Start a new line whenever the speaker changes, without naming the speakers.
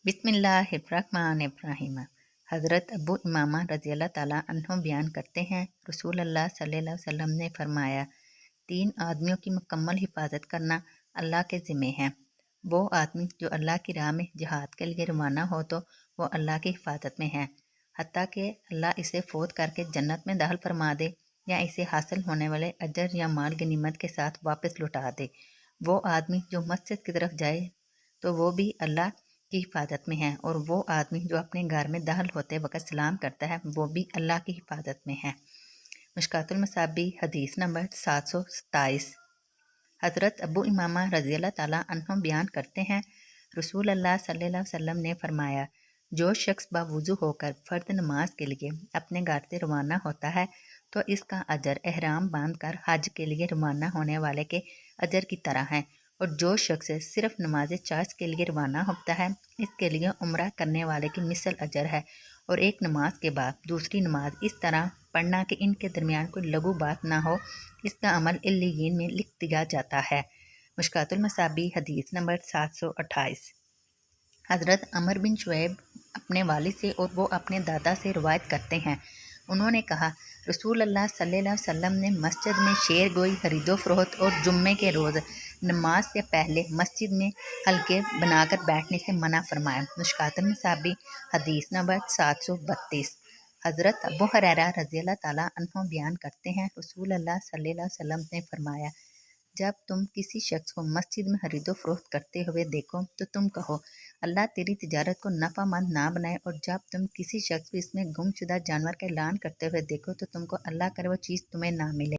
बिस्मिल्लाहिर्रहमानिर्रहीम। हज़रत अबू इमामा रज़ी अल्लाह ताला अन्हो बयान करते हैं, रसूल अल्लाह सल्लल्लाहु अलैहि वसल्लम ने फरमाया, 3 आदमियों की मुकम्मल हिफाजत करना अल्लाह के ज़िम्मे है। वो आदमी जो अल्लाह की राह में जिहाद के लिए रवाना हो तो वो अल्लाह की हिफाजत में है, हत्ता कि अल्लाह इसे फ़ौत करके जन्नत में दाखिल फरमा दे या इसे हासिल होने वाले अजर या माल गनीमत के साथ वापस लौटा दे। वो आदमी जो मस्जिद की तरफ जाए तो वो भी अल्लाह की हिफाजत में है, और वो आदमी जो अपने घर में दाखिल होते वक्त सलाम करता है वो भी अल्लाह की हिफाजत में है। मुश्कातुल मसाबी हदीस नंबर 727। हज़रत अबू इमामा रज़ी अल्लाह ताला अन्हो बयान करते हैं, रसूल अल्लाह सल्लल्लाहु अलैहि वसल्लम ने फरमाया, जो शख्स बावुज़ू होकर फ़र्द नमाज के लिए अपने घर से रवाना होता है तो इसका अजर एहराम बांध कर हज के लिए रवाना होने वाले के अजर की तरह है, और जो शख्स सिर्फ नमाज चाश के लिए रवाना होता है इसके लिए उम्रा करने वाले की मिसल अजर है। और एक नमाज के बाद दूसरी नमाज इस तरह पढ़ना कि इनके दरमियान कोई लघु बात ना हो, इसका अमल इल्लियीन में लिख दिया जाता है। मुश्कातुल मसाबी हदीस नंबर 728। हज़रत अमर बिन शुएब अपने वालिद से और वो अपने दादा से रवायत करते हैं, उन्होंने कहा, रसूल अल्लाह सल्लल्लाहु अलैहि वसल्लम ने मस्जिद में शेर गोई खरीदो फरोख्त और जुम्मे के रोज़ नमाज से पहले मस्जिद में हल्के बनाकर बैठने से मना फरमाया। मुश्कातुल मसाबी हदीस नंबर 732। हज़रत अबू हुरैरा रज़ी अल्लाह ताला अन्हो बयान करते हैं, रसूल अल्लाह सल्लल्लाहु अलैहि वसल्लम ने फरमाया, जब तुम किसी शख्स को मस्जिद में खरीदो फरोख्त करते हुए देखो तो तुम कहो, अल्लाह तेरी तिजारत को नफ़ामंद ना बनाए, और जब तुम किसी शख्स को इसमें गुमशुदा जानवर का ऐलान करते हुए देखो तो तुमको अल्लाह करे वो चीज़ तुम्हें ना मिले।